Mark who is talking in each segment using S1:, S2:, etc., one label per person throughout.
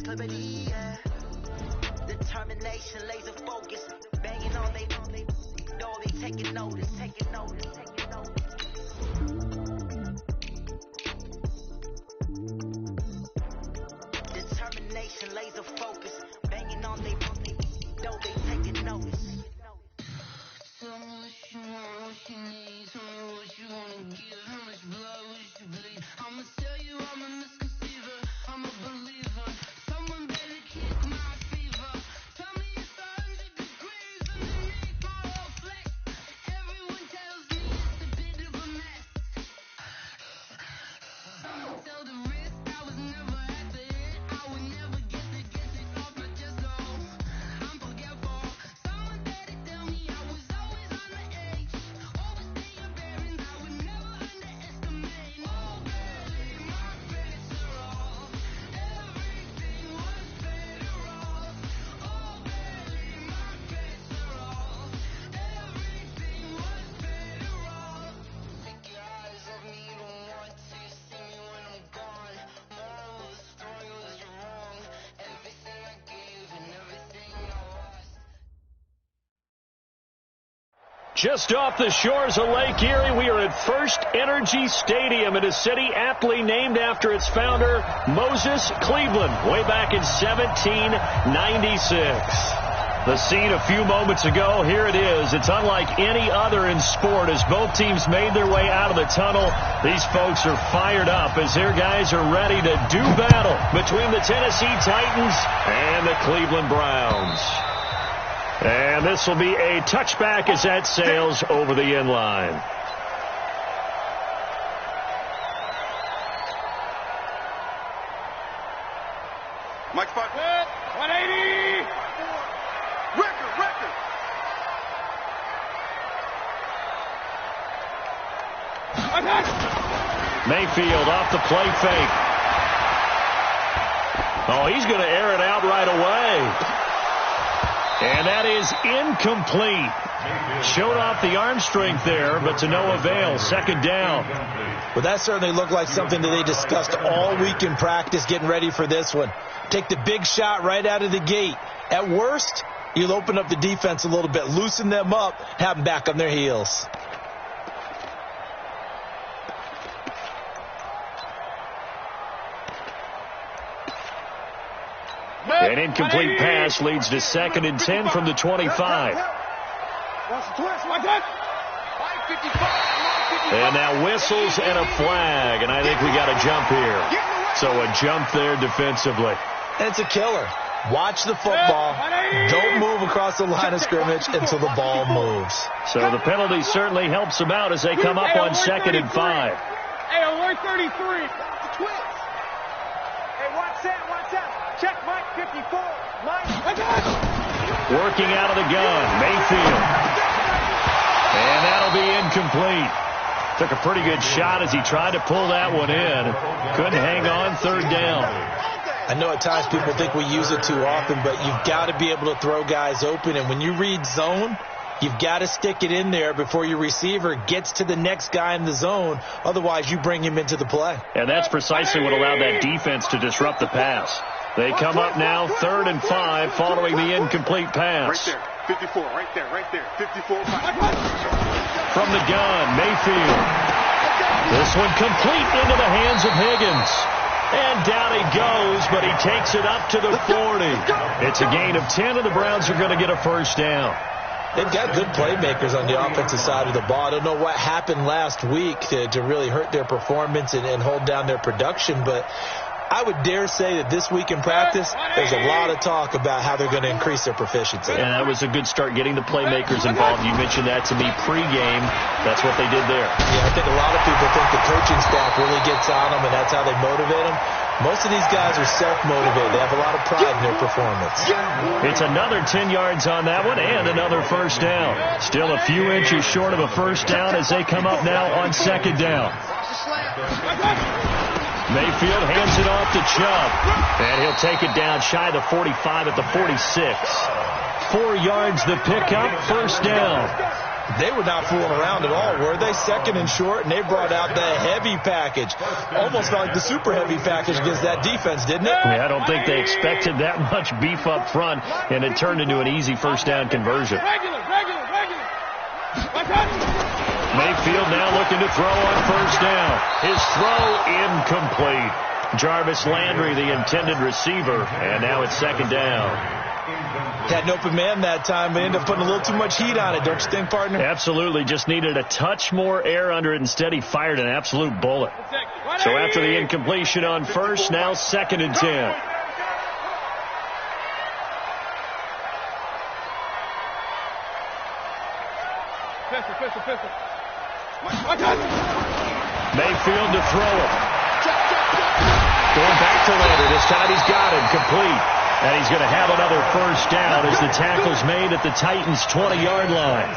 S1: clarity, yeah. Determination, laser focus, banging on they door, they taking notice, taking notice, taking notice. Determination, laser focus, banging on they door, they taking notice. Tell me what you want, what you need, tell me what you wanna give, how much blood would you bleed? I'ma tell you I'm a misconceiver, I'm a believer. Someone better kick my fever. Tell me it's 100 degrees underneath my whole flex. Everyone tells me it's a bit of a mess. Someone tell the risk, I was never at the hit. I would never get it off my chest, no. I'm forgetful. Someone better tell me I was always on the edge. Overstay your bearings, I would never underestimate. Oh, barely, my credits are off. Everything was better off. Oh, barely, my credits are off. Everything was better off. Take your eyes off me, you don't want to see me when I'm gone. Moral of the story was you're wrong. Everything I gave and everything I lost.
S2: Just off the shores of Lake Erie, we are at First Energy Stadium in a city aptly named after its founder, Moses Cleveland, way back in 1796. The scene a few moments ago, here it is. It's unlike any other in sport as both teams made their way out of the tunnel. These folks are fired up as their guys are ready to do battle between the Tennessee Titans and the Cleveland Browns. And this will be a touchback as that sails over the end line.
S3: Mike spot. 180. Record.
S2: Mayfield off the play fake. Oh, he's going to air it out right away. And that is incomplete. Showed off the arm strength there, but to no avail. Second down.
S4: Well, that certainly looked like something that they discussed all week in practice getting ready for this one. Take the big shot right out of the gate. At worst, you'll open up the defense a little bit, loosen them up, have them back on their heels.
S2: An incomplete pass leads to 2nd and 10 from the 25. And now whistles and a flag, and I think we got a jump here. So a jump there defensively.
S4: It's a killer. Watch the football. Don't move across the line of scrimmage until the ball moves.
S2: So the penalty certainly helps them out as they come up on 2nd and 5.
S5: Hey, alert 33. Hey, watch that. Check Mike 54.
S2: Working out of the gun, Mayfield. And that'll be incomplete. Took a pretty good shot as he tried to pull that one in. Couldn't hang on, 3rd down.
S4: I know at times people think we use it too often, but you've got to be able to throw guys open. And when you read zone, you've got to stick it in there before your receiver gets to the next guy in the zone. Otherwise, you bring him into the play.
S2: And that's precisely what allowed that defense to disrupt the pass. They come up now 3rd and 5 following the incomplete pass.
S3: Right there. 54, right there. 54.
S2: From the gun, Mayfield. This one complete into the hands of Higgins. And down he goes, but he takes it up to the 40. It's a gain of 10, and the Browns are going to get a 1st down.
S4: They've got good playmakers on the offensive side of the ball. I don't know what happened last week to really hurt their performance and hold down their production, but I would dare say that this week in practice, there's a lot of talk about how they're going to increase their proficiency.
S2: And that was a good start getting the playmakers involved. You mentioned that to me pregame. That's what they did there.
S4: Yeah, I think a lot of people think the coaching staff really gets on them, and that's how they motivate them. Most of these guys are self-motivated. They have a lot of pride in their performance.
S2: It's another 10 yards on that one and another 1st down. Still a few inches short of a 1st down as they come up now on 2nd down. Mayfield hands it off to Chubb. And he'll take it down shy of the 45 at the 46. 4 yards the pickup, 1st down.
S4: They were not fooling around at all, were they? Second and short, and they brought out the heavy package. Almost felt like the super heavy package against that defense, didn't it?
S2: Yeah, I don't think they expected that much beef up front, and it turned into an easy first down conversion.
S5: Regular.
S2: Mayfield now looking to throw on first down. His throw incomplete. Jarvis Landry, the intended receiver, and now it's second down.
S4: Had an open man that time, but ended up putting a little too much heat on it, don't you think, partner?
S2: Absolutely. Just needed a touch more air under it. Instead, he fired an absolute bullet. So after the incompletion on first, now second and 10.
S5: Pistol.
S2: Mayfield to throw it. Going back to Landry. This time he's got him complete. And he's going to have another first down as the tackle's made at the Titans' 20-yard line.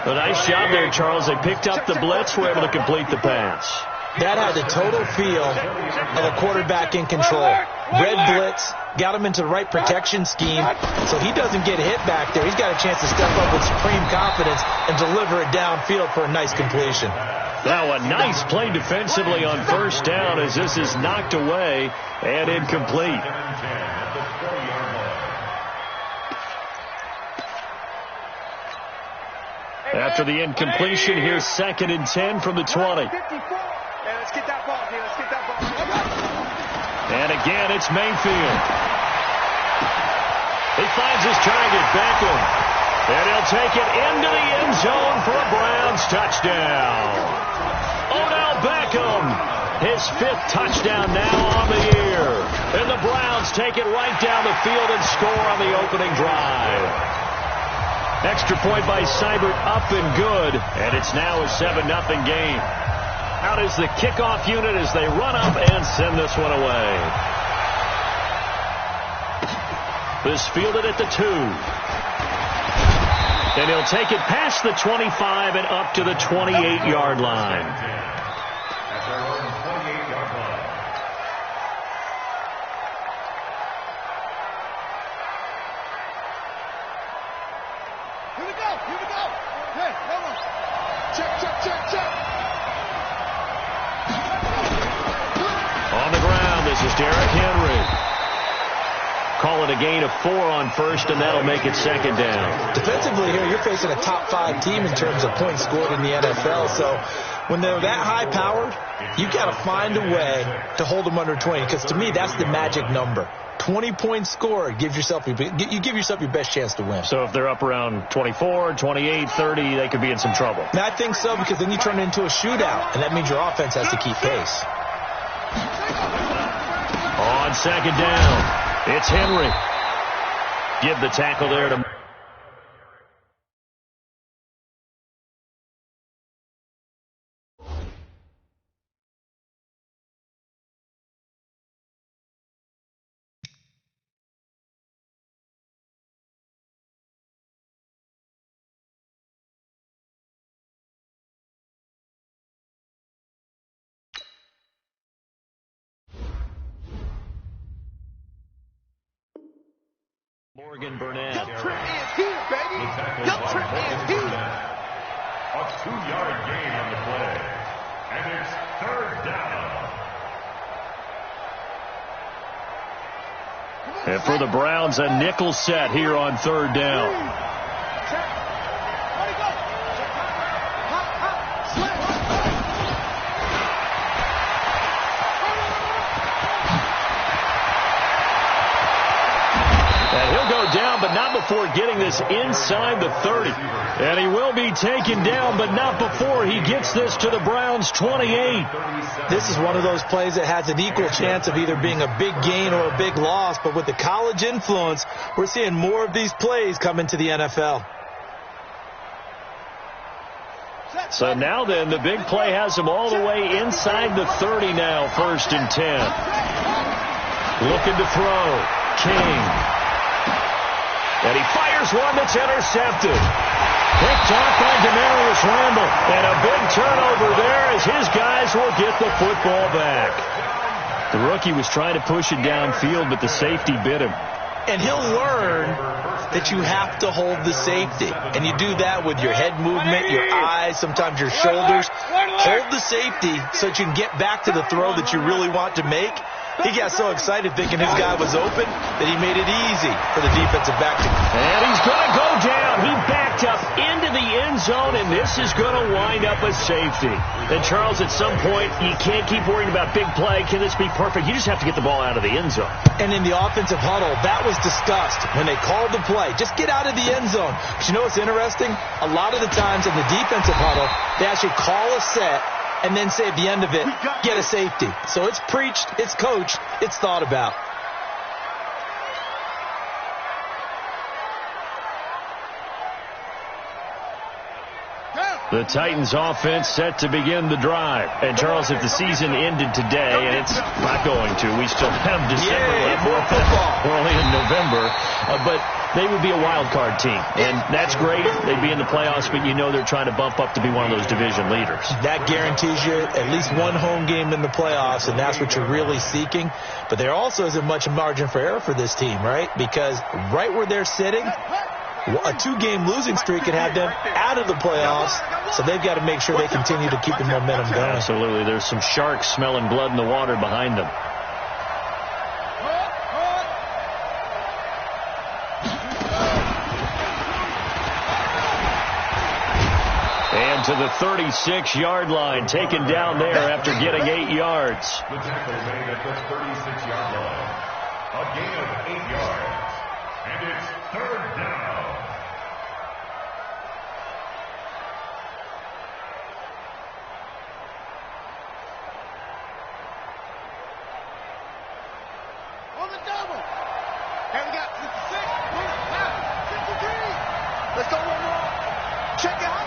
S2: A nice job there, Charles. They picked up the blitz, were able to complete the pass.
S4: That had the total feel of a quarterback in control. Red blitz, got him into the right protection scheme, so he doesn't get hit back there. He's got a chance to step up with supreme confidence and deliver it downfield for a nice completion.
S2: Now a nice play defensively on first down as this is knocked away and incomplete. After the incompletion, here's second and 10 from the 20.
S5: Let's get that ball, dude. Let's get that ball.
S2: And again, it's Mayfield. He finds his target, Beckham. And he'll take it into the end zone for a Browns touchdown. Odell Beckham, his 5th touchdown now on the year. And the Browns take it right down the field and score on the opening drive. Extra point by Seibert, up and good. And it's now a 7-0 game. Out is the kickoff unit as they run up and send this one away. This fielded at the 2. And he'll take it past the 25 and up to the 28-yard line.
S5: Here we go. Hey, hold on. Check.
S2: On the ground, this is Derrick Henry. Call it a gain of 4 on first, and that'll make it second down.
S4: Defensively here, you're facing a top 5 team in terms of points scored in the NFL. So when they're that high-powered, you got to find a way to hold them under 20. Because to me, that's the magic number. 20 points scored, you give yourself your best chance to win.
S2: So if they're up around 24, 28, 30, they could be in some trouble.
S4: Now, I think so, because then you turn it into a shootout, and that means your offense has to keep pace.
S2: On second down, it's Henry. Give the tackle there to... Morgan Burnett.
S5: Young Trent is here, baby. Young Trent is here.
S6: A 2-yard gain on the play. And it's third down.
S2: And for the Browns, a nickel set here on third down.
S5: Check. Let it go. Hop. Slip.
S2: And he'll go down, but not before getting this inside the 30. And he will be taken down, but not before he gets this to the Browns' 28.
S4: This is one of those plays that has an equal chance of either being a big gain or a big loss. But with the college influence, we're seeing more of these plays come into the NFL.
S2: So now then, the big play has him all the way inside the 30 now, first and 10. Looking to throw. King. And he fires one that's intercepted. Picked off by Demarius Randall. And a big turnover there as his guys will get the football back. The rookie was trying to push it downfield, but the safety bit him.
S4: And he'll learn that you have to hold the safety. And you do that with your head movement, your eyes, sometimes your shoulders. Hold the safety so that you can get back to the throw that you really want to make. He got so excited thinking his guy was open that he made it easy for the defensive back to.
S2: And he's going to go down. He backed up into the end zone, and this is going to wind up a safety. And, Charles, at some point, you can't keep worrying about big play. Can this be perfect? You just have to get the ball out of the end zone.
S4: And in the offensive huddle, that was discussed when they called the play. Just get out of the end zone. But you know what's interesting? A lot of the times in the defensive huddle, they actually call a set and then say at the end of it, get a safety. So it's preached, it's coached, it's thought about.
S2: The Titans offense set to begin the drive. And, Charles, if the season ended today, and it's not going to, we still have December left. We're only in November. But they would be a wild card team. And that's great. They'd be in the playoffs, but you know they're trying to bump up to be one of those division leaders. That
S4: guarantees you at least one home game in the playoffs, and that's what you're really seeking. But there also isn't much margin for error for this team, right? Because right where they're sitting, a two-game losing streak could have them out of the playoffs, so they've got to make sure they continue to keep the momentum going.
S2: Absolutely. There's some sharks smelling blood in the water behind them. And to the 36-yard line, taken down there after getting 8 yards.
S6: The tackle made at the 36-yard line. A gain of 8 yards. And it's third down.
S5: On the double. And we got 56. Now, 53. Let's go one more. Check it out.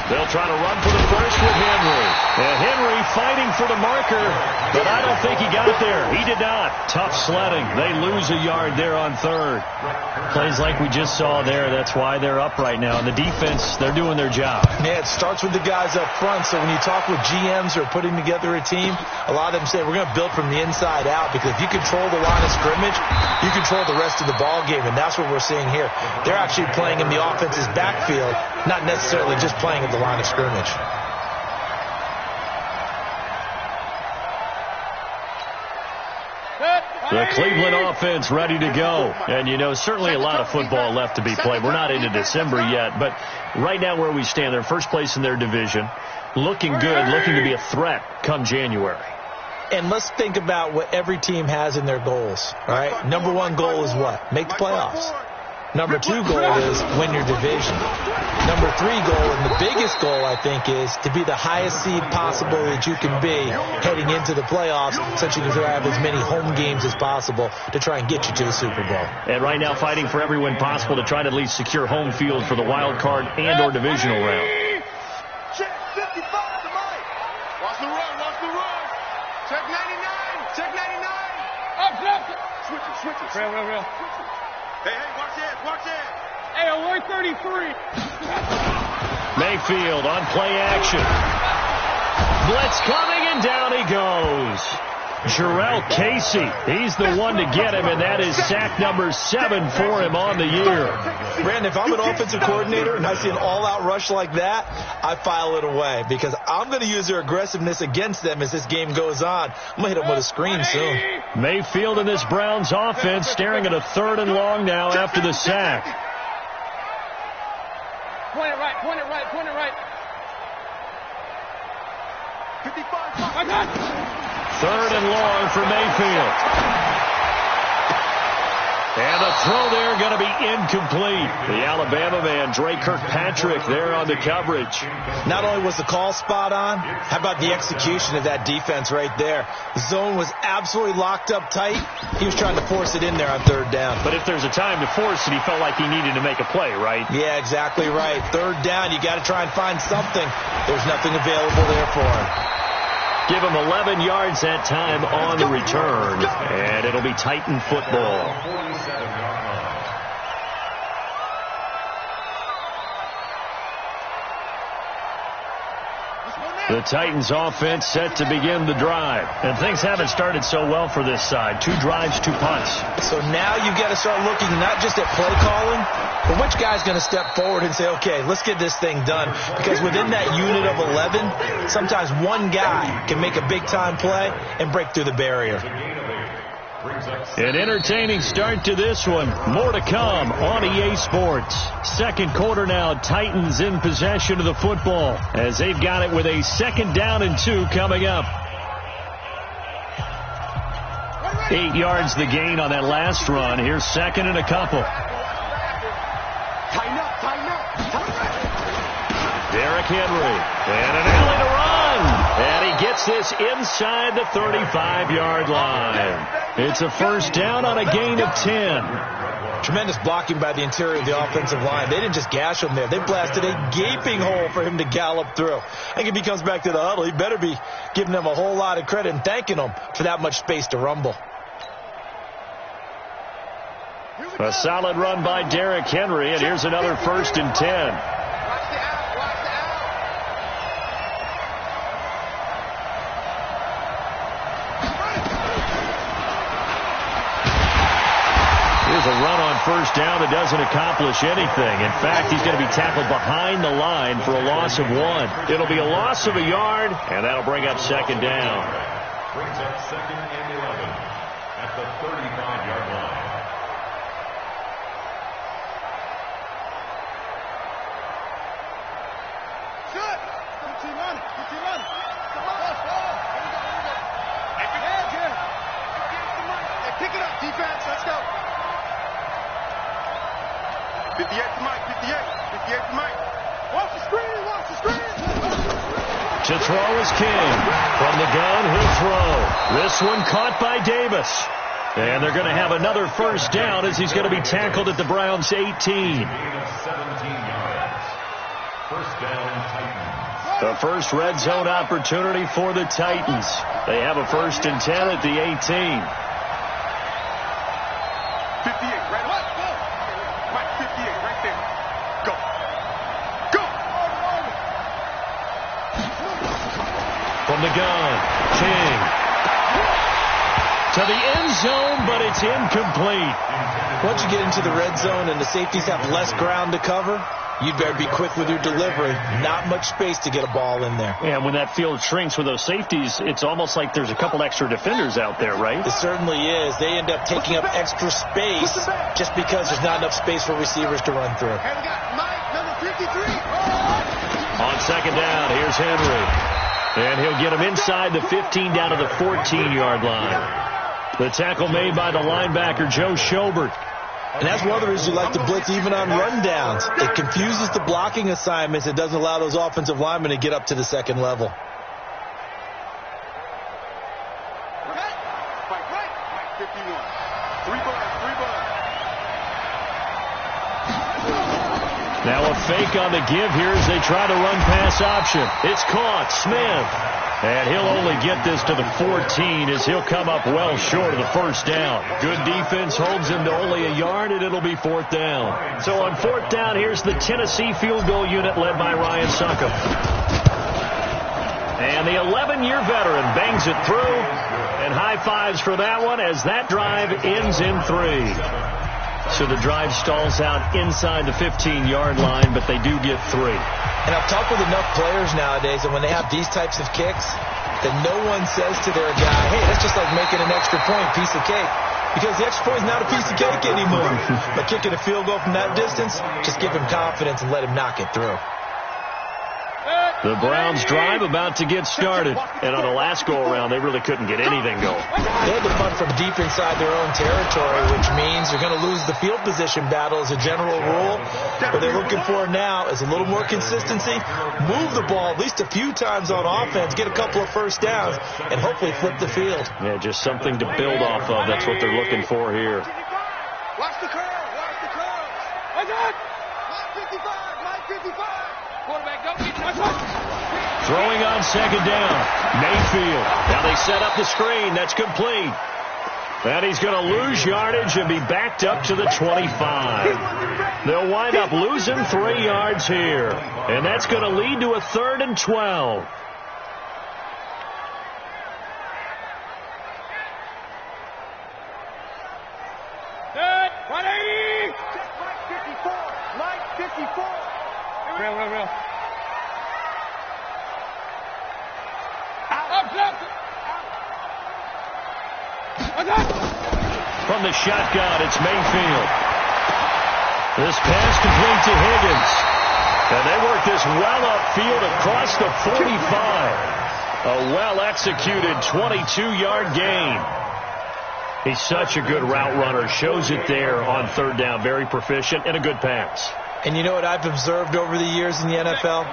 S2: They'll try to run for the first with Henry. And Henry fighting for the marker, but I don't think he got there. He did not. Tough sledding. They lose a yard there on third. Plays like we just saw there. That's why they're up right now. And the defense, they're doing their job.
S4: Yeah, it starts with the guys up front. So when you talk with GMs who are putting together a team, a lot of them say we're going to build from the inside out, because if you control the line of scrimmage, you control the rest of the ball game, and that's what we're seeing here. They're actually playing in the offense's backfield, not necessarily just playing at the line of scrimmage.
S2: The Cleveland offense ready to go. And, you know, certainly a lot of football left to be played. We're not into December yet, but right now where we stand, they're first place in their division. Looking good, looking to be a threat come January.
S4: And let's think about what every team has in their goals, all right? Number one goal is what? Make the playoffs. Number two goal is win your division. Number three goal, and the biggest goal, I think, is to be the highest seed possible that you can be heading into the playoffs, so that you can have as many home games as possible to try and get you to the Super Bowl.
S2: And right now fighting for every win possible to try to at least secure home field for the wild card and or divisional round.
S5: Check 55 to Mike. Watch the run, watch the run. Check 99, check 99. Up. Switch it. Real.
S3: Hey, watch it.
S5: Hey, alert 33.
S2: Mayfield on play action. Blitz coming, and down he goes. Jarrell Casey, he's the one to get him, and that is sack number 7 for him on the year.
S4: Brandon, if I'm an offensive coordinator and I see an all-out rush like that, I file it away, because I'm going to use their aggressiveness against them as this game goes on. I'm going to hit them with a screen soon.
S2: Mayfield in this Browns offense staring at a 3rd and long now after the sack.
S5: Point it right. 55.
S2: 3rd and long for Mayfield. And a throw there going to be incomplete. The Alabama man, Dre Kirkpatrick, there on the coverage.
S4: Not only was the call spot on, how about the execution of that defense right there? The zone was absolutely locked up tight. He was trying to force it in there on 3rd down.
S2: But if there's a time to force it, he felt like he needed to make a play, right?
S4: Yeah, exactly right. 3rd down, you got to try and find something. There's nothing available there for him.
S2: Give him 11 yards that time on the return, and it'll be Titan football.
S5: Let's go now.
S2: The Titans offense set to begin the drive. And things haven't started so well for this side. 2 drives, 2 punts.
S4: So now you've got to start looking not just at play calling, but which guy's going to step forward and say, okay, let's get this thing done. Because within that unit of 11, sometimes one guy can make a big-time play and break through the barrier.
S2: An entertaining start to this one. More to come on EA Sports. Second quarter now, Titans in possession of the football as they've got it with a 2nd down and 2 coming up. 8 yards the gain on that last run. Here's 2nd and a couple.
S5: Tighten up, tighten up, tighten up.
S2: Derrick Henry. And an alley to run. And he gets this inside the 35-yard line. It's a 1st down on a gain of 10.
S4: Tremendous blocking by the interior of the offensive line. They didn't just gash him there. They blasted a gaping hole for him to gallop through. I think if he comes back to the huddle, he better be giving them a whole lot of credit and thanking them for that much space to rumble.
S2: A solid run by Derrick Henry, and here's another 1st and 10. Here's a run on 1st down that doesn't accomplish anything. In fact, he's going to be tackled behind the line for a loss of 1. It'll be a loss of a yard, and that'll bring up 2nd down.
S6: Brings up 2nd and 11 at the 35-yard line.
S5: Good. Good team on it. Good team on it. Come on. Hands here. Hey, pick it up, defense. Let's go. 58 to Mike. 58. 58 to Mike. Watch the screen. Watch the screen.
S2: To throw is King. From the gun, he'll throw. This one caught by Davis. And they're going to have another 1st down as he's going to be tackled at the Browns' 18.
S6: 17 yards. 1st down, Titans.
S2: The first red zone opportunity for the Titans. They have a 1st and 10 at the 18.
S5: 58, right up. Mike, 58, right there. Go. Go.
S2: From the gun, King. To the end zone, but it's incomplete.
S4: Once you get into the red zone and the safeties have less ground to cover, you'd better be quick with your delivery. Not much space to get a ball in there.
S2: And when that field shrinks with those safeties, it's almost like there's a couple extra defenders out there, right?
S4: It certainly is. They end up taking up extra space just because there's not enough space for receivers to run through.
S5: Hey, we got Mike, number 53.
S2: On 2nd down, here's Henry. And he'll get him inside the 15 down to the 14-yard line. The tackle made by the linebacker, Joe Schobert.
S4: And that's one of the reasons you like to blitz even on rundowns. It confuses the blocking assignments. It doesn't allow those offensive linemen to get up to the 2nd level.
S5: Right. 51. 3 bars.
S2: Now a fake on the give here as they try to run pass option. It's caught. Smith. And he'll only get this to the 14 as he'll come up well short of the 1st down. Good defense holds him to only a yard, and it'll be 4th down. So on 4th down, here's the Tennessee field goal unit led by Ryan Succop. And the 11-year veteran bangs it through. And high fives for that one as that drive ends in 3. So the drive stalls out inside the 15-yard line, but they do get 3.
S4: And I've talked with enough players nowadays, and when they have these types of kicks, that no one says to their guy, hey, that's just like making an extra point, piece of cake. Because the extra point is not a piece of cake anymore. But kicking a field goal from that distance, just give him confidence and let him knock it through.
S2: The Browns drive about to get started. And on the last go-around, they really couldn't get anything going.
S4: They had to punt from deep inside their own territory, which means you're going to lose the field position battle as a general rule. What they're looking for now is a little more consistency, move the ball at least a few times on offense, get a couple of 1st downs, and hopefully flip the field.
S2: Yeah, just something to build off of. That's what they're looking for here.
S5: Watch the curl. Watch the curl. Watch it. Mike 55. Mike 55. Quarterback, don't get
S2: Throwing on 2nd down. Mayfield. Now they set up the screen. That's complete. And he's going to lose yardage and be backed up to the 25. They'll wind up losing 3 yards here. And that's going to lead to a 3rd and 12. From the shotgun, it's Mayfield. This pass complete to Higgins. And they work this well upfield across the 45. A well-executed 22-yard gain. He's such a good route runner. Shows it there on third down. Very proficient and a good pass.
S4: And you know what I've observed over the years in the NFL?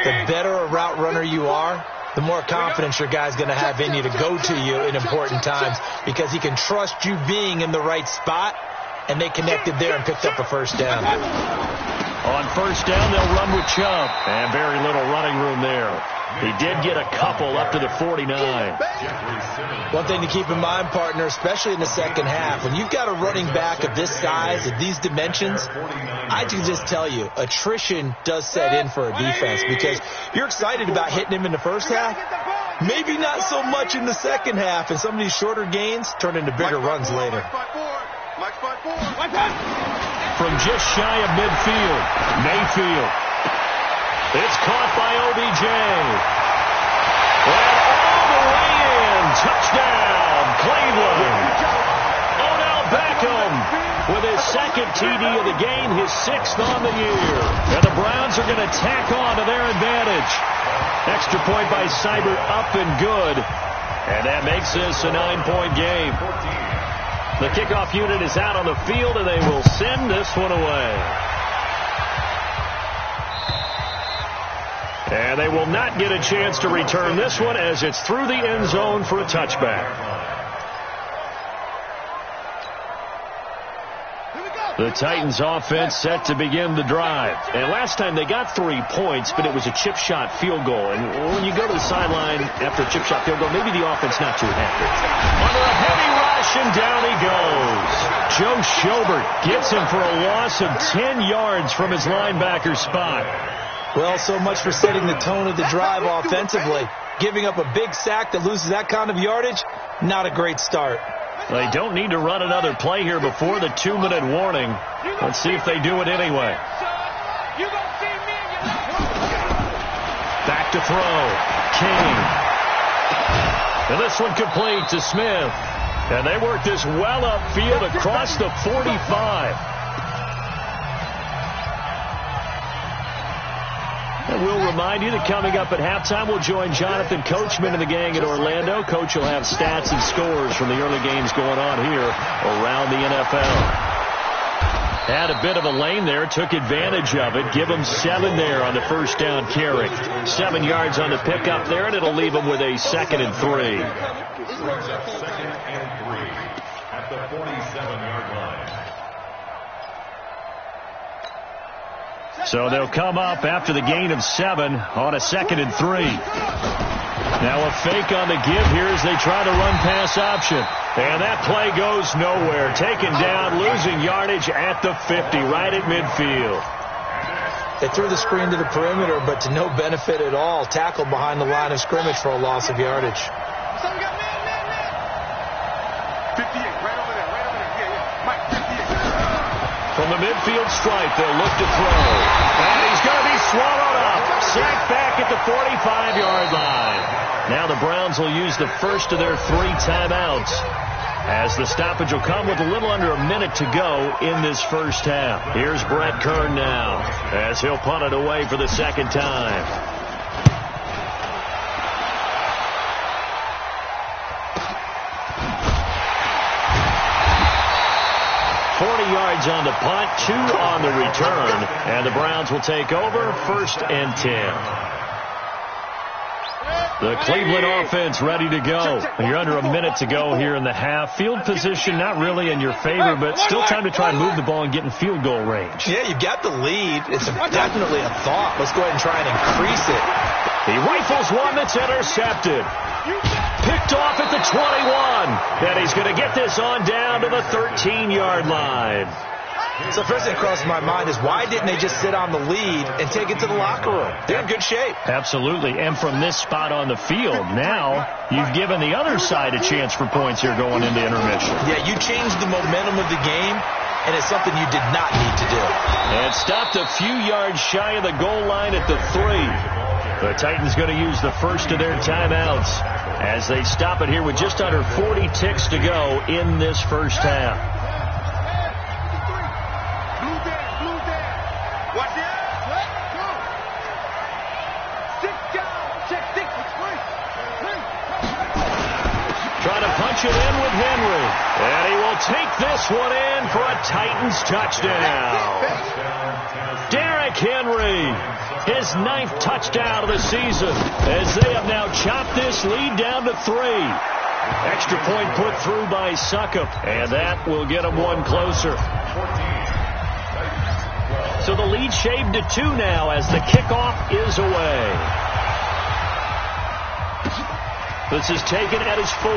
S4: The better a route runner you are, the more confidence your guy's going to have in you to go to you in important times because he can trust you being in the right spot, and they connected there and picked up a first down.
S2: On first down, they'll run with Chubb, and very little running room there. He did get a couple up to the 49.
S4: One thing to keep in mind, partner, especially in the second half, when you've got a running back of this size, of these dimensions, I can just tell you, attrition does set in for a defense because you're excited about hitting him in the first half. Maybe not so much in the second half, and some of these shorter gains turn into bigger runs later.
S2: From just shy of midfield, Mayfield. It's caught by OBJ. And all the way in. Touchdown, Cleveland. Odell Beckham with his second TD of the game, his sixth on the year. And the Browns are going to tack on to their advantage. Extra point by Seibert up and good. And that makes this a 9-point game. The kickoff unit is out on the field, and they will send this one away. And they will not get a chance to return this one as it's through the end zone for a touchback. The Titans offense set to begin the drive. And last time they got 3 points, but it was a chip shot field goal. And when you go to the sideline after a chip shot field goal, maybe the offense not too happy. Under a heavy rush, and down he goes. Joe Schobert gets him for a loss of 10 yards from his linebacker spot.
S4: Well, so much for setting the tone of the drive offensively. Giving up a big sack that loses that kind of yardage, not a great start.
S2: They don't need to run another play here before the 2-minute warning. Let's see if they do it anyway. Back to throw. King. And this one complete to Smith. And they work this well upfield across the 45. And we'll remind you that coming up at halftime, we'll join Jonathan Coachman and the gang at Orlando. Coach will have stats and scores from the early games going on here around the NFL. Had a bit of a lane there, took advantage of it. Give him 7 there on the first down carry. 7 yards on the pickup there, and it'll leave him with a 2nd and 3.
S6: This brings up 2nd and 3 at the 47-yard line.
S2: So they'll come up after the gain of 7 on a 2nd and 3. Now a fake on the give here as they try to run pass option. And that play goes nowhere. Taken down, losing yardage at the 50, right at midfield.
S4: They threw the screen to the perimeter, but to no benefit at all. Tackled behind the line of scrimmage for a loss of yardage.
S5: 58, right over there. Yeah. Mike, 58.
S2: From the midfield stripe, they'll look to throw. And he's going to be swallowed up. Sacked back at the 45-yard line. Now the Browns will use the first of their 3 timeouts, as the stoppage will come with a little under a minute to go in this first half. Here's Brett Kern now, as he'll punt it away for the 2nd time. Yards on the punt, 2 on the return, and the Browns will take over 1st and 10. The Cleveland offense ready to go. You're under a minute to go here in the half. Field position not really in your favor, but still time to try and move the ball and get in field goal range.
S4: Yeah, you got the lead. It's definitely a thought. Let's go ahead and try and increase it.
S2: He rifles one that's intercepted. Picked off at the 21. And he's going to get this on down to the 13-yard line.
S4: So first thing that crossed my mind is why didn't they just sit on the lead and take it to the locker room? They're in good shape.
S2: Absolutely. And from this spot on the field, now you've given the other side a chance for points here going into intermission.
S4: Yeah, you changed the momentum of the game and it's something you did not need to do.
S2: And stopped a few yards shy of the goal line at the 3. The Titans going to use the first of their timeouts as they stop it here with just under 40 ticks to go in this first half.
S5: Blue there. Watch it.
S2: Trying to punch it in with Henry. And he will take this one in for a Titans touchdown. Derrick Henry, his 9th touchdown of the season, as they have now chopped this lead down to 3. Extra point put through by Succop, and that will get them one closer. So the lead shaved to 2 now as the kickoff is away. This is taken at his 4.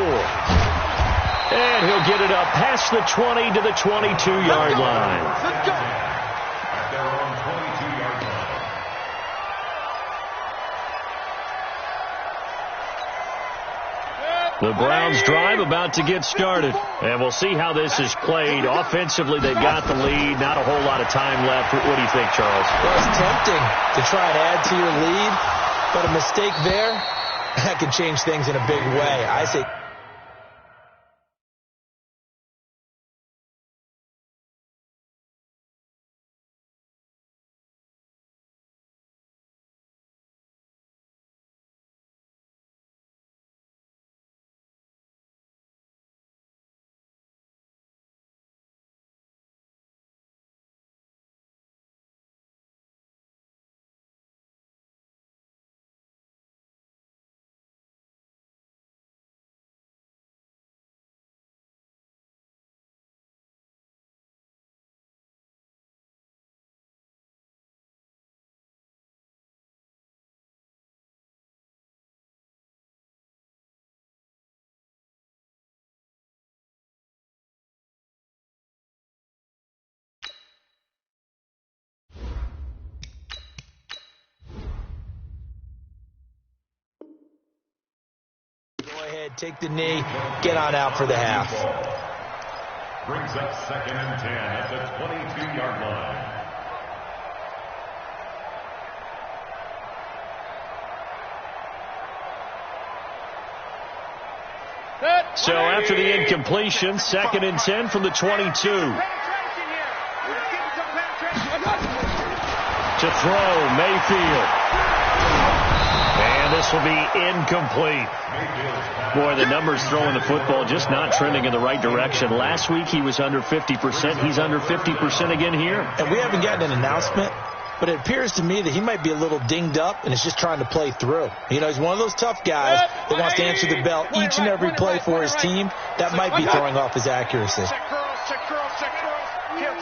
S2: And he'll get it up past the 20 to the 22-yard line.
S6: At their own 22-yard line.
S2: The Browns drive about to get started. And we'll see how this is played. Offensively, they've got the lead. Not a whole lot of time left. What do you think, Charles?
S4: Well, it's tempting to try and add to your lead, but a mistake there, that can change things in a big way. I say take the knee, get on out for the half.
S6: Brings up 2nd and 10 at the 22-yard line.
S2: So after the incompletion, 2nd and 10 from the 22. To throw, Mayfield. And this will be incomplete. Boy, the numbers throwing the football just not trending in the right direction. Last week he was under 50%. He's under 50% again here.
S4: And we haven't gotten an announcement, but it appears to me that he might be a little dinged up and is just trying to play through. You know, he's one of those tough guys that wants to answer the bell each and every play for his team. That might be throwing off his accuracy.
S5: Check curls, check curls, check curls. Kill.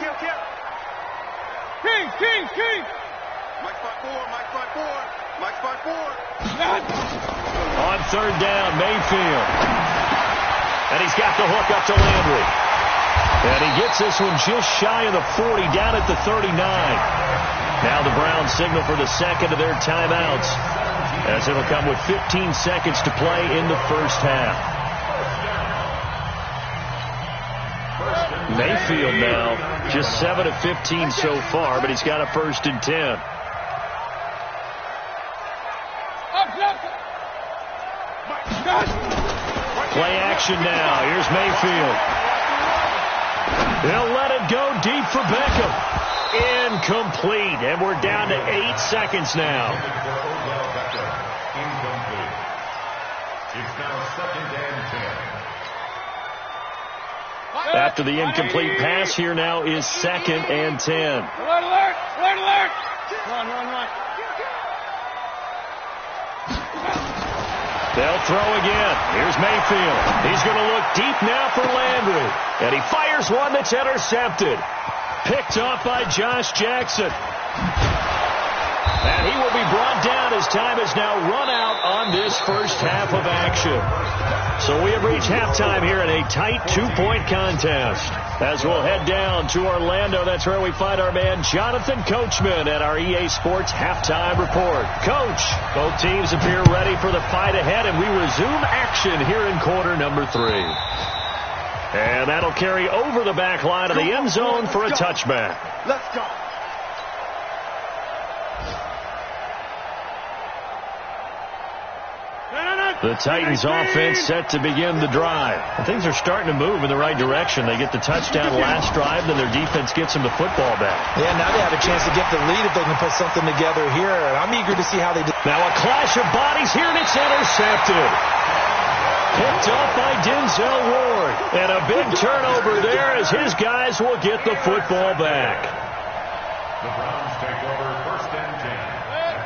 S5: King. Mike spot 4. Mike spot 4.
S2: On 3rd down, Mayfield. And he's got the hook up to Landry. And he gets this one just shy of the 40, down at the 39. Now the Browns signal for the second of their timeouts, as it'll come with 15 seconds to play in the first half. Mayfield now just 7 of 15 so far, but he's got a 1st and 10. Play action now. Here's Mayfield. They'll let it go deep for Beckham. Incomplete. And we're down to 8 seconds now.
S6: Incomplete. It's now 2nd and 10.
S2: After the incomplete pass, here now is 2nd and 10.
S5: Alert! Run.
S2: They'll throw again. Here's Mayfield. He's going to look deep now for Landry. And he fires one that's intercepted. Picked off by Josh Jackson. And he will be brought down as time has now run out on this first half of action. So we have reached halftime here in a tight 2-point contest. As we'll head down to Orlando, that's where we find our man Jonathan Coachman at our EA Sports Halftime Report. Coach, both teams appear ready for the fight ahead, and we resume action here in quarter number 3. And that'll carry over the back line of the end zone for a touchback.
S5: Let's go.
S2: The Titans offense set to begin the drive. And things are starting to move in the right direction. They get the touchdown last drive, then their defense gets them the football back.
S4: Yeah, now they have a chance to get the lead if they can put something together here. And I'm eager to see how they do.
S2: Now a clash of bodies here, and it's intercepted. Picked off by Denzel Ward. And a big turnover there as his guys will get the football back.
S6: The Browns take over 1st and 10.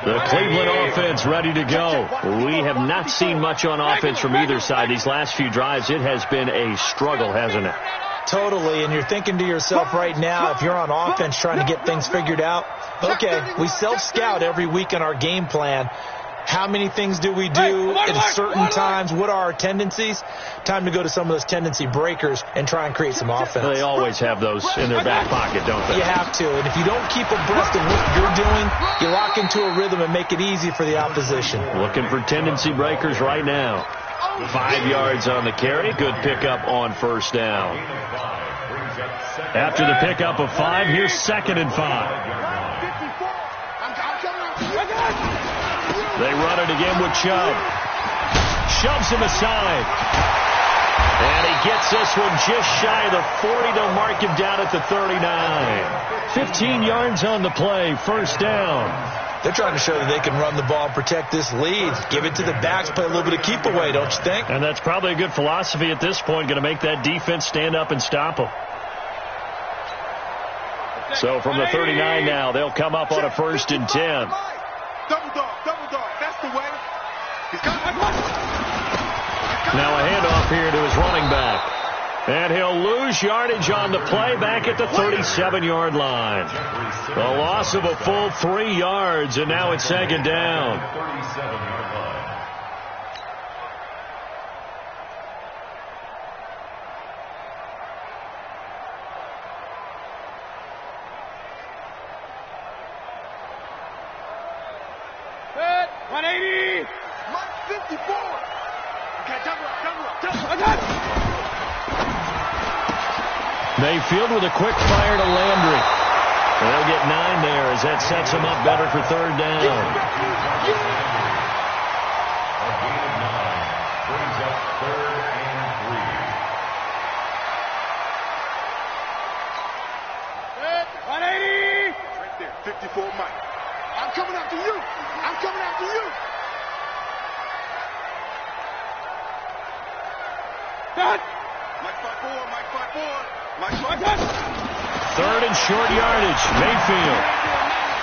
S2: The Cleveland offense ready to go. We have not seen much on offense from either side. These last few drives, it has been a struggle, hasn't it?
S4: Totally, and you're thinking to yourself right now, if you're on offense trying to get things figured out, okay, we self-scout every week in our game plan. How many things do we do at certain times? What are our tendencies? Time to go to some of those tendency breakers and try and create some offense.
S2: They always have those in their back pocket, don't they?
S4: You have to, and if you don't keep abreast of what you're doing, you lock into a rhythm and make it easy for the opposition.
S2: Looking for tendency breakers right now. 5 yards on the carry. Good pickup on first down. After the pickup of 5, here's 2nd and 5. They run it again with Chubb. Shoves him aside. And he gets this one just shy of the 40. They'll mark him down at the 39. 15 yards on the play. First down.
S4: They're trying to show that they can run the ball and protect this lead. Give it to the backs, play a little bit of keep away, don't you think?
S2: And that's probably a good philosophy at this point. Going to make that defense stand up and stop them. So from the 39 now, they'll come up on a 1st and 10.
S5: Double dog. That's the way.
S2: Now a handoff here to his running back. And he'll lose yardage on the play back at the 37-yard line. The loss of a full 3 yards, and now it's 2nd down.
S6: 37-yard line.
S2: Mayfield with a quick fire to Landry. They'll get 9 there as that sets them up better for 3rd down.
S6: A gain of 9 brings up 3rd and
S5: 3. Right there, 54 Mike. I'm coming after you. Mike 5-4.
S2: 3rd and short yardage. Mayfield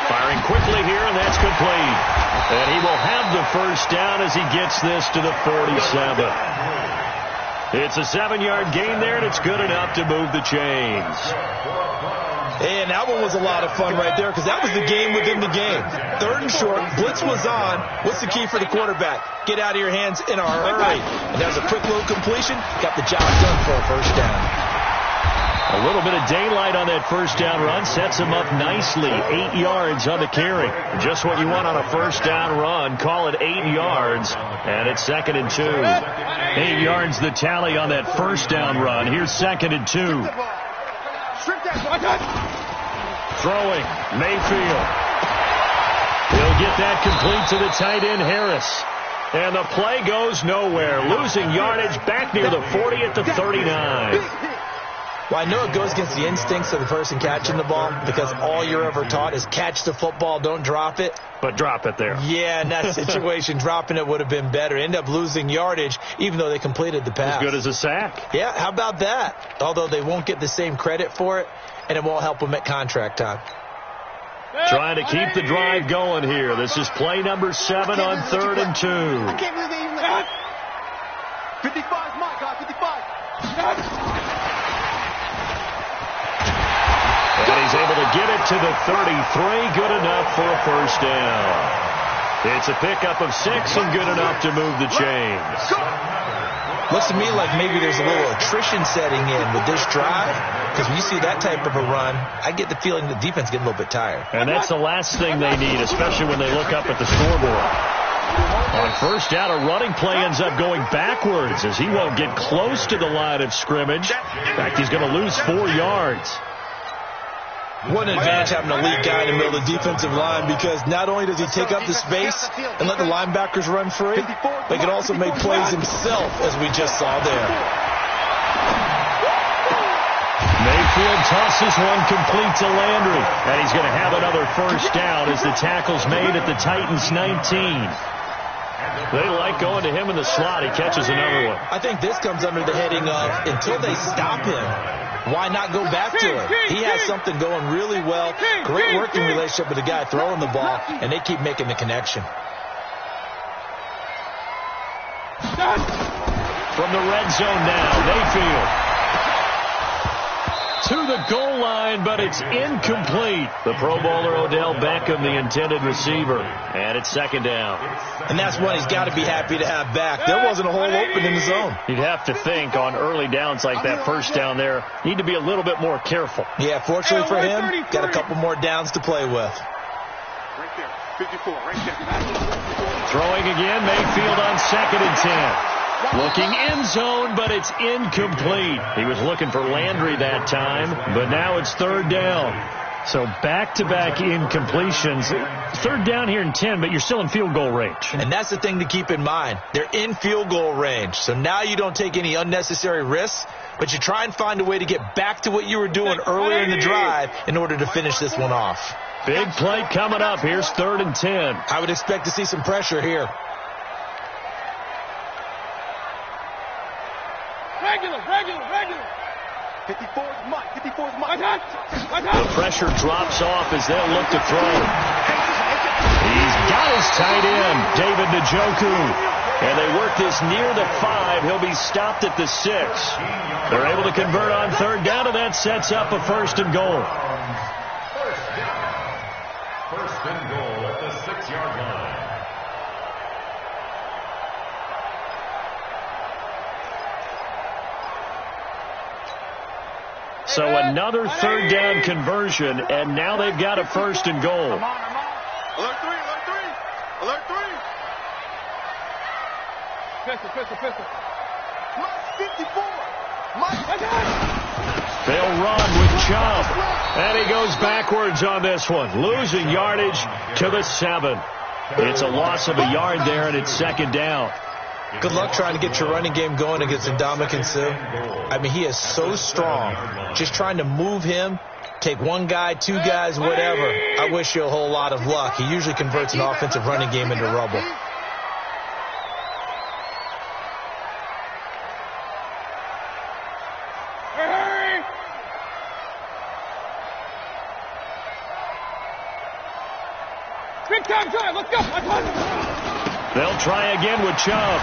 S2: firing quickly here, and that's complete. And he will have the first down as he gets this to the 47. It's a 7-yard gain there, and it's good enough to move the chains.
S4: And that one was a lot of fun right there because that was the game within the game. 3rd and short, blitz was on. What's the key for the quarterback? Get out of your hands in a hurry. And that was a quick little completion. Got the job done for a first down.
S2: A little bit of daylight on that first down run sets him up nicely. 8 yards on the carry. Just what you want on a first down run. Call it 8 yards, and it's 2nd and 2. 8 yards the tally on that first down run. Here's 2nd and 2. Throwing, Mayfield. He'll get that complete to the tight end, Harris. And the play goes nowhere. Losing yardage back near the 40 at the 39.
S4: Well, I know it goes against the instincts of the person catching the ball because all you're ever taught is catch the football, don't drop it.
S2: But drop it there.
S4: Yeah, in that situation, dropping it would have been better. End up losing yardage, even though they completed the pass.
S2: As good as a sack.
S4: Yeah, how about that? Although they won't get the same credit for it, and it won't help them at contract time.
S2: Trying to keep the drive going here. This is play number 7 on 3rd and 2.
S5: I can't believe they even let 55, Mike, 55.
S2: And he's able to get it to the 33. Good enough for a first down. It's a pickup of 6 and good enough to move the chains.
S4: Looks to me like maybe there's a little attrition setting in with this drive. Because when you see that type of a run, I get the feeling the defense getting a little bit tired.
S2: And that's the last thing they need, especially when they look up at the scoreboard. On first down, a running play ends up going backwards as he won't get close to the line of scrimmage. In fact, he's going to lose 4 yards.
S4: What an advantage having a lead guy in the middle of the defensive line, because not only does he take up the space and let the linebackers run free, but he can also make plays himself, as we just saw there.
S2: Mayfield tosses one complete to Landry, and he's going to have another first down as the tackle's made at the Titans' 19. They like going to him in the slot. He catches another one.
S4: I think this comes under the heading of, until they stop him, why not go back to him? He has something going really well. Great working relationship with the guy throwing the ball, and they keep making the connection.
S2: From the red zone now, Mayfield to the goal line, but it's incomplete. The Pro Bowler Odell Beckham, the intended receiver, and it's second down.
S4: And that's one he's got to be happy to have back. There wasn't a hole open in the zone.
S2: You'd have to think on early downs like that first down there, need to be a little bit more careful.
S4: Yeah, fortunately for him, got a couple more downs to play with.
S5: Right there, 54, right there.
S2: Throwing again, Mayfield on 2nd and 10. Looking end zone, but it's incomplete. He was looking for Landry that time, but now it's 3rd down. So back-to-back incompletions. 3rd down here in 10, but you're still in field goal range.
S4: And that's the thing to keep in mind. They're in field goal range. So now you don't take any unnecessary risks, but you try and find a way to get back to what you were doing earlier in the drive in order to finish this one off.
S2: Big play coming up. Here's 3rd and 10.
S4: I would expect to see some pressure here.
S5: Regular. 54's Mike.
S2: The pressure drops off as they'll look to throw. He's got his tight end, David Njoku. And they work this near the 5. He'll be stopped at the 6. They're able to convert on 3rd down, and that sets up a 1st and goal.
S6: First and goal at the 6-yard line.
S2: So another 3rd down conversion, and now they've got a 1st and goal.
S5: Alert 3. Pistol. Mike 54.
S2: They'll run with Chubb, and he goes backwards on this one, losing yardage to the 7. It's a loss of a yard there, and it's 2nd down.
S4: Good luck trying to get your running game going against Ndamukong Suh. I mean, he is so strong. Just trying to move him, take one guy, 2 guys, whatever. I wish you a whole lot of luck. He usually converts an offensive running game into rubble.
S5: Hurry! Big time drive, let's go!
S2: They'll try again with Chubb.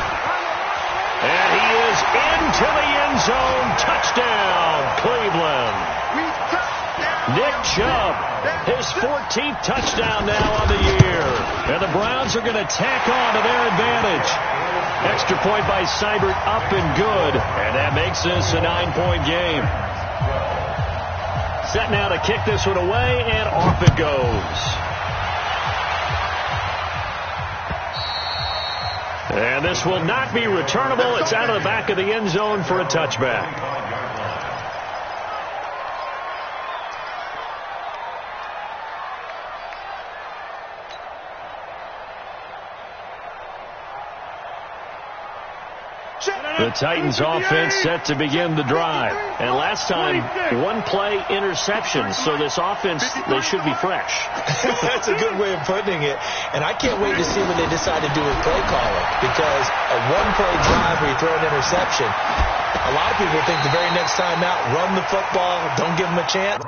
S2: And he is into the end zone. Touchdown, Cleveland. Nick Chubb, his 14th touchdown now on the year. And the Browns are going to tack on to their advantage. Extra point by Seibert, up and good. And that makes this a 9-point game. Set now to kick this one away, and off it goes. And this will not be returnable. It's out of the back of the end zone for a touchback. The Titans offense set to begin the drive. And last time, 1-play interception. So this offense, they should be fresh.
S4: That's a good way of putting it. And I can't wait to see what they decide to do with play calling. Because a 1-play drive where you throw an interception, a lot of people think the very next time out, run the football, don't give them a chance.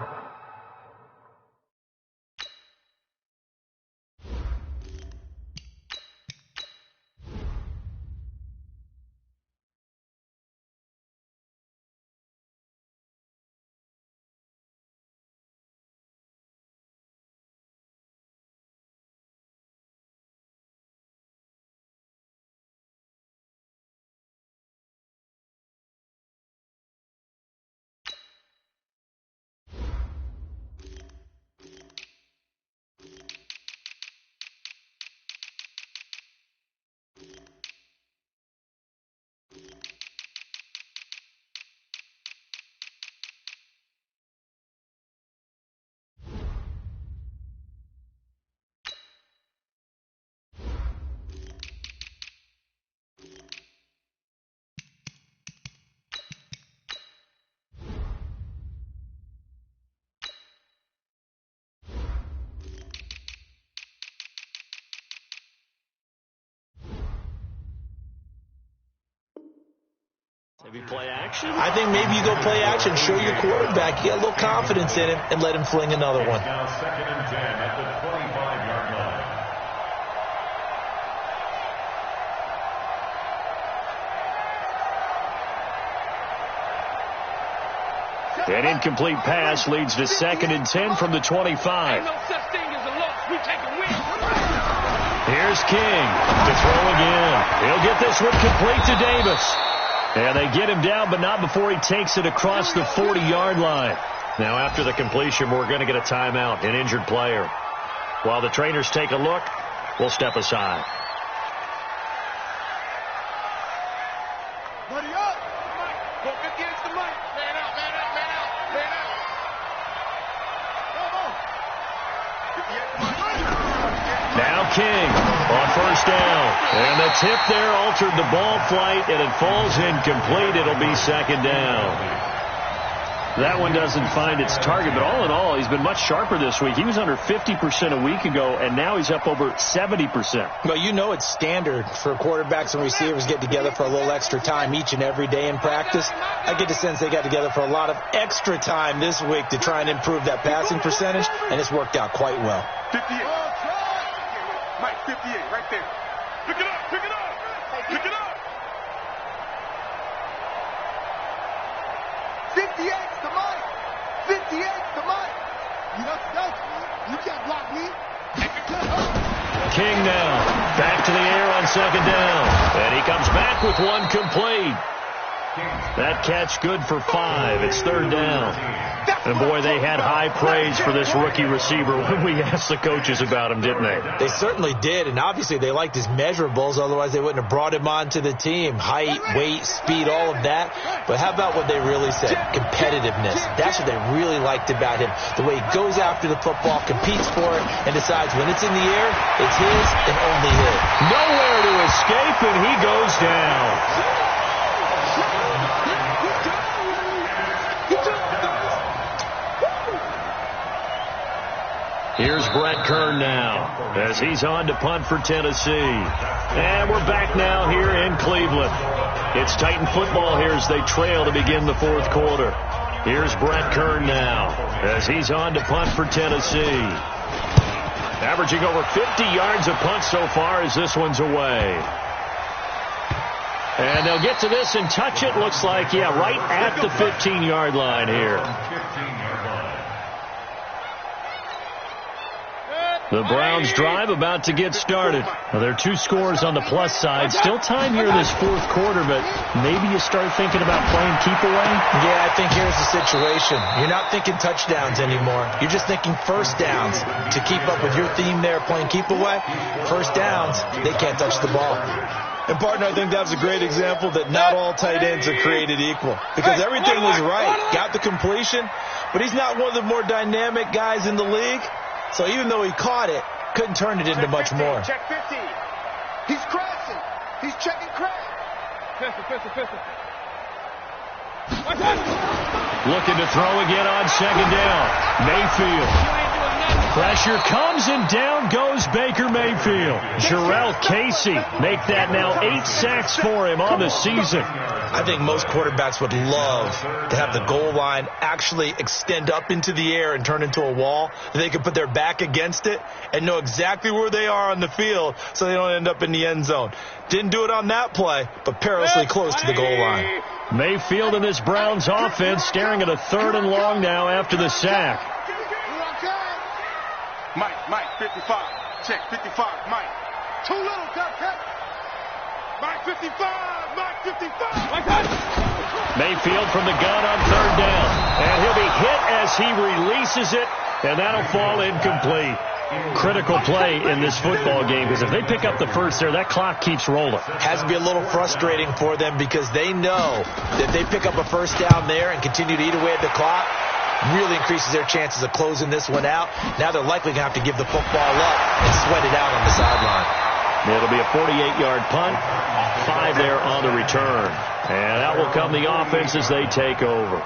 S2: Maybe play action?
S4: I think maybe you go play action, show your quarterback. You got a little confidence in him, and let him fling another one.
S6: Now 2nd and 10 at the 25-yard line.
S2: An incomplete pass leads to 2nd and 10 from the 25.
S5: No such thing as a loss. We take a win.
S2: Here's King to throw again. He'll get this one complete to Davis. And they get him down, but not before he takes it across the 40-yard line. Now, after the completion, we're going to get a timeout, an injured player. While the trainers take a look, we'll step aside.
S5: Buddy up. Go 50 extra Mike. Man out, man out, man out, man out. Come on. 50 extra Mike.
S2: Now King on 1st down. And the tip there altered the ball flight, and it falls incomplete. It'll be 2nd down. That one doesn't find its target, but all in all, he's been much sharper this week. He was under 50% a week ago, and now he's up over 70%.
S4: Well, you know it's standard for quarterbacks and receivers get together for a little extra time each and every day in practice. I get the sense they got together for a lot of extra time this week to try and improve that passing percentage, and it's worked out quite well.
S5: 58. Mike, 58, right there. Pick it up, pick it up, pick it up. 58 to Mike. 58 to Mike. You can't block me.
S2: King now back to the air on 2nd down. And he comes back with one complete. That catch good for 5. It's 3rd down. And, boy, they had high praise for this rookie receiver when we asked the coaches about him, didn't they?
S4: They certainly did, and obviously they liked his measurables. Otherwise, they wouldn't have brought him onto the team. Height, weight, speed, all of that. But how about what they really said? Competitiveness. That's what they really liked about him. The way he goes after the football, competes for it, and decides when it's in the air, it's his and only his.
S2: Nowhere to escape, and he goes down. Here's Brett Kern now as he's on to punt for Tennessee. And we're back now here in Cleveland. It's Titan football here as they trail to begin the 4th quarter. Here's Brett Kern now as he's on to punt for Tennessee. Averaging over 50 yards a punt so far as this one's away. And they'll get to this and touch it. Looks like, yeah, right at the 15-yard line here.
S6: 15-yard line.
S2: The Browns drive about to get started. Now, there are 2 scores on the plus side. Still time here in this 4th quarter, but maybe you start thinking about playing keep away?
S4: Yeah, I think here's the situation. You're not thinking touchdowns anymore. You're just thinking 1st downs. To keep up with your theme there, playing keep away, 1st downs, they can't touch the ball. And, partner, I think that was a great example that not all tight ends are created equal. Because everything was right. Got the completion, but he's not one of the more dynamic guys in the league. So even though he caught it, couldn't turn it into much more.
S5: Check 15. He's crashing. He's checking crash. Pistol.
S2: Looking to throw again on 2nd down. Mayfield. Pressure comes and down goes Baker Mayfield. Jarrell Casey make that now 8 sacks for him on the season.
S4: I think most quarterbacks would love to have the goal line actually extend up into the air and turn into a wall. They can put their back against it and know exactly where they are on the field so they don't end up in the end zone. Didn't do it on that play, but perilously close to the goal line.
S2: Mayfield and this Browns offense staring at a 3rd and long now after the sack.
S5: Mike, 55. Check 55, Mike. Too little, cut. Mike 55, Mike 55.
S2: Mayfield from the gun on 3rd down. And he'll be hit as he releases it, and that'll fall incomplete. Critical play in this football game, because if they pick up the 1st there, that clock keeps rolling.
S4: Has to be a little frustrating for them because they know that they pick up a 1st down there and continue to eat away at the clock, really increases their chances of closing this one out. Now they're likely going to have to give the football up and sweat it out on the sideline.
S2: It'll be a 48-yard punt, 5 there on the return. And that will come the offense as they take over.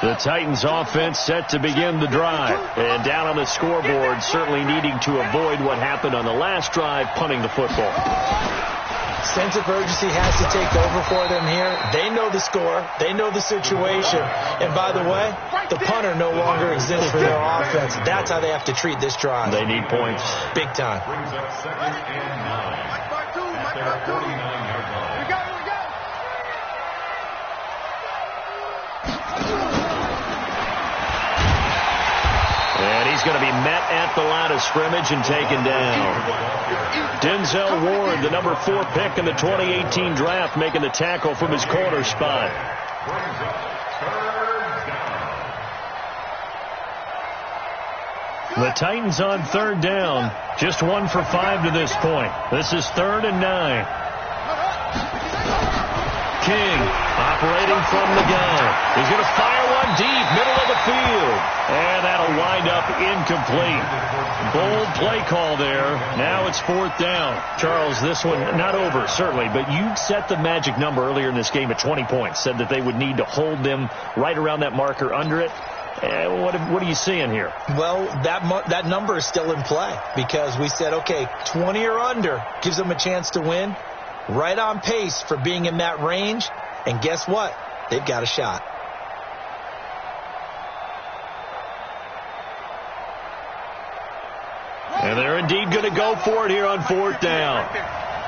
S2: The Titans offense set to begin the drive. And down on the scoreboard, certainly needing to avoid what happened on the last drive, punting the football.
S4: Sense of urgency has to take over for them here. They know the score. They know the situation. And by the way, the punter no longer exists for their offense. That's how they have to treat this drive.
S2: They need points.
S4: Big time.
S6: Brings up 2nd and 9. At their 49-yard line.
S5: We go.
S2: And he's going to be met at the line of scrimmage and taken down. Denzel Ward, the number 4 pick in the 2018 draft, making the tackle from his corner spot.
S6: Brings up 3rd down.
S2: The Titans on 3rd down. Just 1 for 5 to this point. This is 3rd and 9. King operating from the gun. He's going to fire one deep, middle of the field. And that'll wind up incomplete. Bold play call there. Now it's 4th down. Charles, this one not over, certainly, but you set the magic number earlier in this game at 20 points. Said that they would need to hold them right around that marker under it. What are you seeing here?
S4: Well, that number is still in play because we said, okay, 20 or under gives them a chance to win. Right on pace for being in that range. And guess what? They've got a shot.
S2: And they're indeed going to go for it here on 4th down.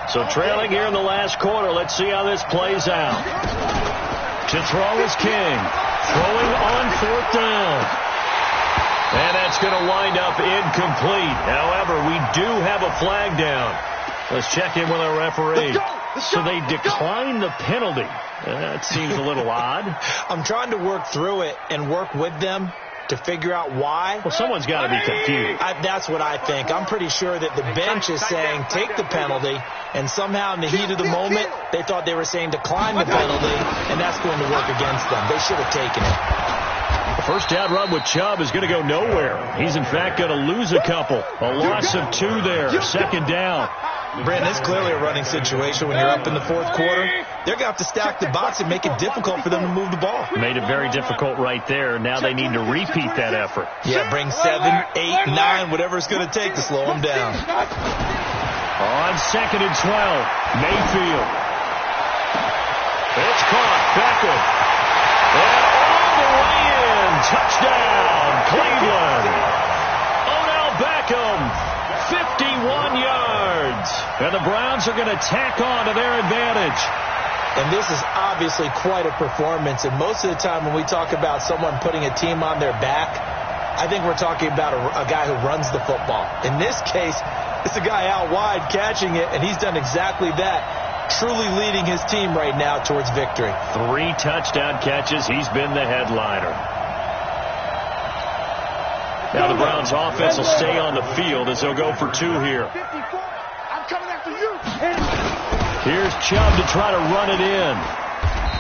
S2: So trailing here in the last quarter. Let's see how this plays out. To throw is King. Throwing on 4th down. And that's going to wind up incomplete. However, we do have a flag down. Let's check in with our referee. So they decline the penalty. That seems a little odd.
S4: I'm trying to work through it and work with them to figure out why.
S2: Well, someone's got to be confused.
S4: That's what I think. I'm pretty sure that the bench is saying take the penalty, and somehow in the heat of the moment, they thought they were saying decline the penalty, and that's going to work against them. They should have taken it.
S2: The first down run with Chubb is going to go nowhere. He's, in fact, going to lose a couple. A loss of 2 there. 2nd down.
S4: Brandon, it's clearly a running situation when you're up in the 4th quarter. They're going to have to stack the box and make it difficult for them to move the ball.
S2: Made it very difficult right there. Now they need to repeat that effort.
S4: Yeah, bring 7, 8, 9, whatever it's going to take to slow them down.
S2: On 2nd and 12, Mayfield. It's caught. Beckham. And all the way in. Touchdown, Cleveland. Odell Beckham, 51 yards. And the Browns are going to tack on to their advantage.
S4: And this is obviously quite a performance. And most of the time when we talk about someone putting a team on their back, I think we're talking about a guy who runs the football. In this case, it's a guy out wide catching it, and he's done exactly that, truly leading his team right now towards victory.
S2: 3 touchdown catches. He's been the headliner. Now the Browns offense will stay on the field as they'll go for 2 here.
S5: I'm coming after you.
S2: Here's Chubb to try to run it in.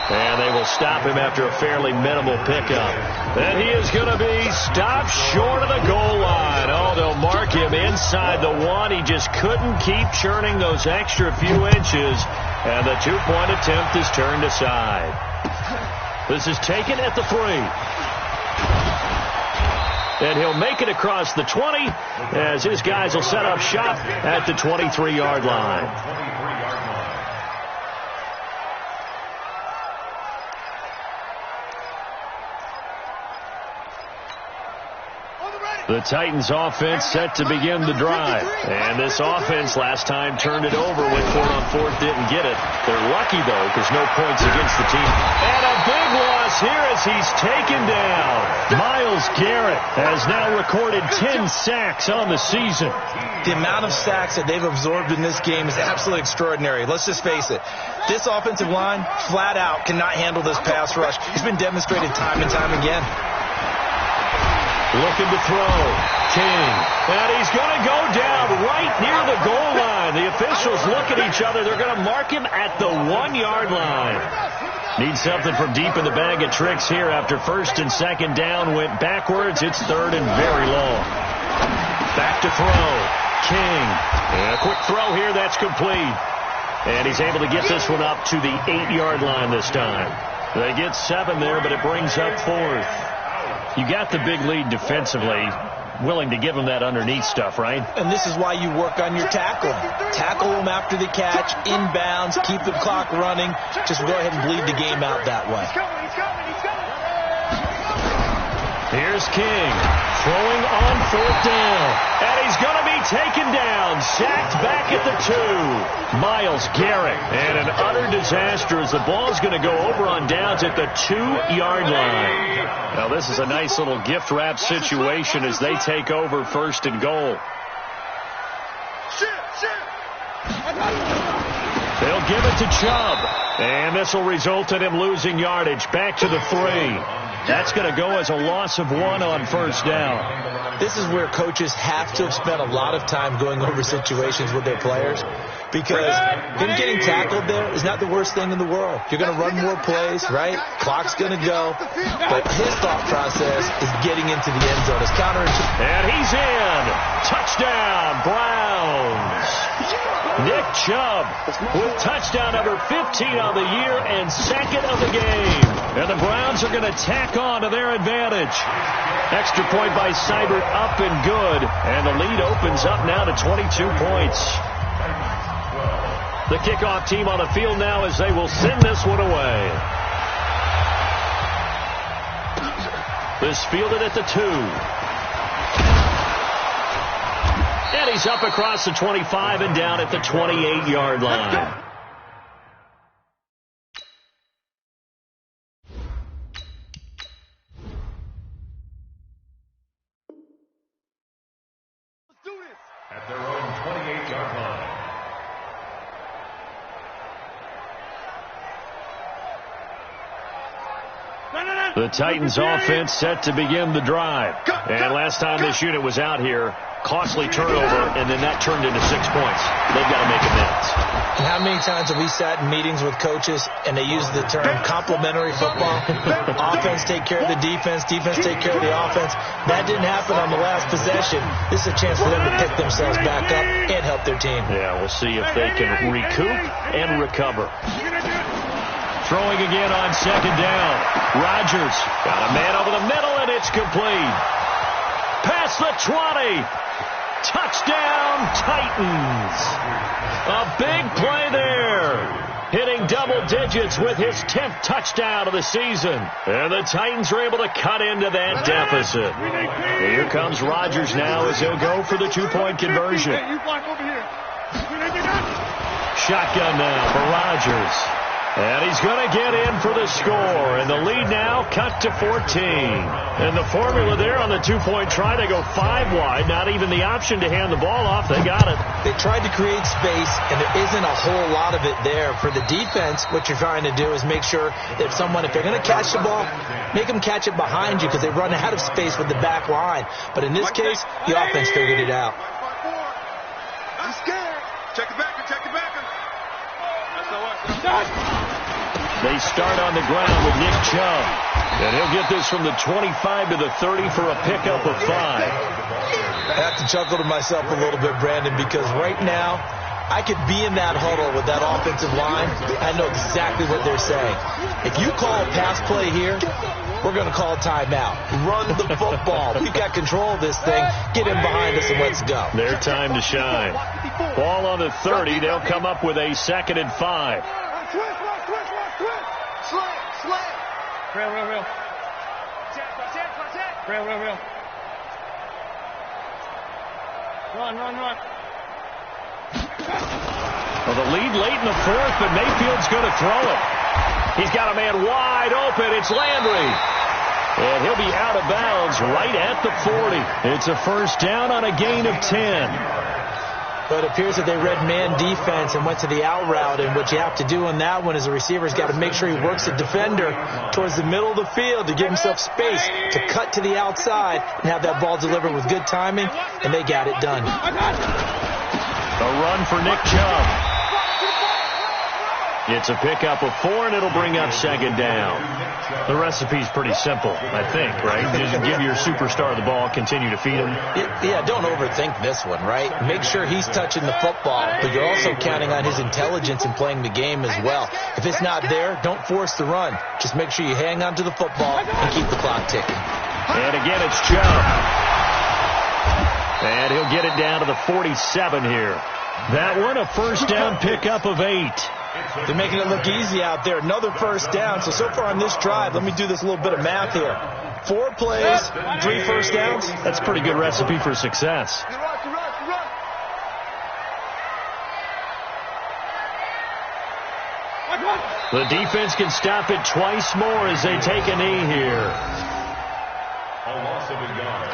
S2: And they will stop him after a fairly minimal pickup. And he is going to be stopped short of the goal line. Oh, they'll mark him inside the 1. He just couldn't keep churning those extra few inches. And the 2-point attempt is turned aside. This is taken at the 3. And he'll make it across the 20 as his guys will set up shop at the 23-yard line. The Titans offense set to begin the drive. And this offense last time turned it over, went for it on 4th, didn't get it. They're lucky, though, because no points against the team. And a big loss here as he's taken down. Myles Garrett has now recorded 10 sacks on the season.
S4: The amount of sacks that they've absorbed in this game is absolutely extraordinary. Let's just face it. This offensive line, flat out, cannot handle this pass rush. It's been demonstrated time and time again.
S2: Looking to throw. King. And he's going to go down right near the goal line. The officials look at each other. They're going to mark him at the 1-yard line. Need something from deep in the bag of tricks here after 1st and 2nd down went backwards. It's 3rd and very long. Back to throw. King. And a quick throw here. That's complete. And he's able to get this one up to the 8-yard line this time. They get 7 there, but it brings up 4th. You got the big lead defensively. Willing to give them that underneath stuff, right?
S4: And this is why you work on your tackling. Tackle them after the catch, inbounds, keep the clock running. Just go ahead and bleed the game out that way.
S2: Here's King, throwing on 4th down. And he's going to be taken down, sacked back at the 2. Myles Garrett, and an utter disaster as the ball's going to go over on downs at the 2-yard line. Now this is a nice little gift wrap situation as they take over 1st and goal. They'll give it to Chubb, and this will result in him losing yardage back to the 3. That's going to go as a loss of 1 on 1st down.
S4: This is where coaches have to have spent a lot of time going over situations with their players, because him getting tackled there is not the worst thing in the world. You're going to run more plays, right? Clock's going to go. But his thought process is getting into the end zone. It's counterintuitive.
S2: And he's in. Touchdown, Browns. Nick Chubb with touchdown number 15 on the year and 2nd of the game. And the Browns are going to tack on to their advantage. Extra point by Seibert, up and good. And the lead opens up now to 22 points. The kickoff team on the field now as they will send this one away. This fielded at the 2. And he's up across the 25 and down at the 28-yard line.
S6: At their own 28-yard line.
S2: The Titans offense set to begin the drive. And last time this unit was out here, costly turnover, and then that turned into 6 points. They've got to make amends.
S4: And how many times have we sat in meetings with coaches and they use the term complementary football? Offense take care of the defense, defense take care of the offense. That didn't happen on the last possession. This is a chance for them to pick themselves back up and help their team.
S2: Yeah, we'll see if they can recoup and recover. Throwing again on 2nd down. Rodgers got a man over the middle, and it's complete. Past the 20. Touchdown, Titans. A big play there. Hitting double digits with his 10th touchdown of the season. And the Titans are able to cut into that deficit. Here comes Rodgers now as he'll go for the 2-point conversion. Shotgun now for Rodgers. And he's going to get in for the score. And the lead now cut to 14. And the formula there on the 2-point try, they go 5 wide. Not even the option to hand the ball off. They got it.
S4: They tried to create space, and there isn't a whole lot of it there. For the defense, what you're trying to do is make sure that if they're going to catch the ball, make them catch it behind you because they run out of space with the back line. But in this case, the offense figured it out.
S3: I'm scared. Check it back.
S2: They start on the ground with Nick Chubb. And he'll get this from the 25 to the 30 for a pickup of 5.
S4: I have to chuckle to myself a little bit, Brandon, because right now I could be in that huddle with that offensive line. I know exactly what they're saying. If you call a pass play here, we're going to call a timeout. Run the football. We've got control of this thing. Get in behind us and let's go.
S2: Their time to shine. Ball on the 30. They'll come up with a 2nd and 5.
S5: Real. Real. Run.
S2: Well, the lead late in the 4th, but Mayfield's going to throw it. He's got a man wide open. It's Landry. And he'll be out of bounds right at the 40. It's a 1st down on a gain of 10.
S4: But it appears that they read man defense and went to the out route. And what you have to do on that one is the receiver's got to make sure he works the defender towards the middle of the field to give himself space to cut to the outside and have that ball delivered with good timing. And they got it done.
S2: A run for Nick Chubb. It's a pickup of 4, and it'll bring up 2nd down. The recipe's pretty simple, I think, right? Just give your superstar the ball, continue to feed him.
S4: Yeah, don't overthink this one, right? Make sure he's touching the football, but you're also counting on his intelligence in playing the game as well. If it's not there, don't force the run. Just make sure you hang on to the football and keep the clock ticking.
S2: And again, it's Chubb. And he'll get it down to the 47 here. That one, a first down pickup of 8.
S4: They're making it look easy out there. Another first down. So far on this drive, let me do this little bit of math here. 4 plays, 3 first downs.
S2: That's a pretty good recipe for success. The defense can stop it twice more as they take a knee here.
S6: A loss of a yard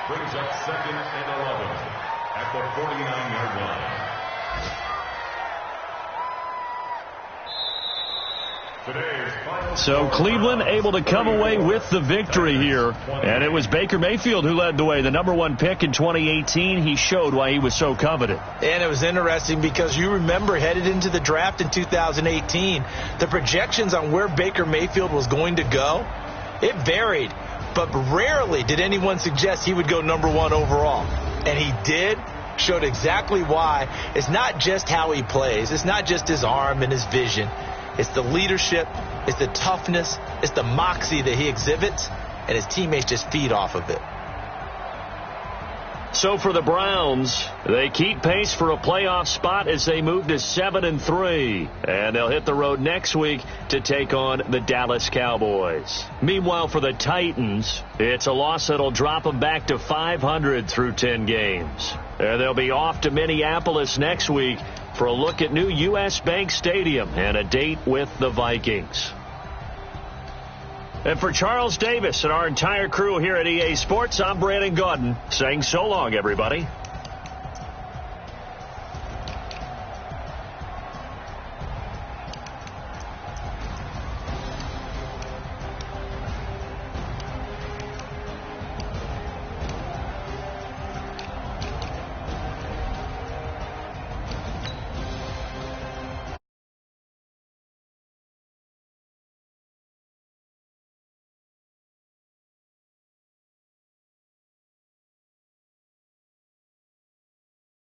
S6: brings up 2nd and 11 at the 49-yard line.
S2: So Cleveland able to come away with the victory here. And it was Baker Mayfield who led the way. The #1 pick in 2018. He showed why he was so coveted.
S4: And it was interesting because you remember headed into the draft in 2018, the projections on where Baker Mayfield was going to go, it varied. But rarely did anyone suggest he would go #1 overall. And he did. Showed exactly why. It's not just how he plays. It's not just his arm and his vision. It's the leadership, it's the toughness, it's the moxie that he exhibits, and his teammates just feed off of it.
S2: So for the Browns, they keep pace for a playoff spot as they move to 7-3. And they'll hit the road next week to take on the Dallas Cowboys. Meanwhile, for the Titans, it's a loss that'll drop them back to 500 through 10 games. And they'll be off to Minneapolis next week for a look at new U.S. Bank Stadium and a date with the Vikings. And for Charles Davis and our entire crew here at EA Sports, I'm Brandon Gaudin saying so long, everybody.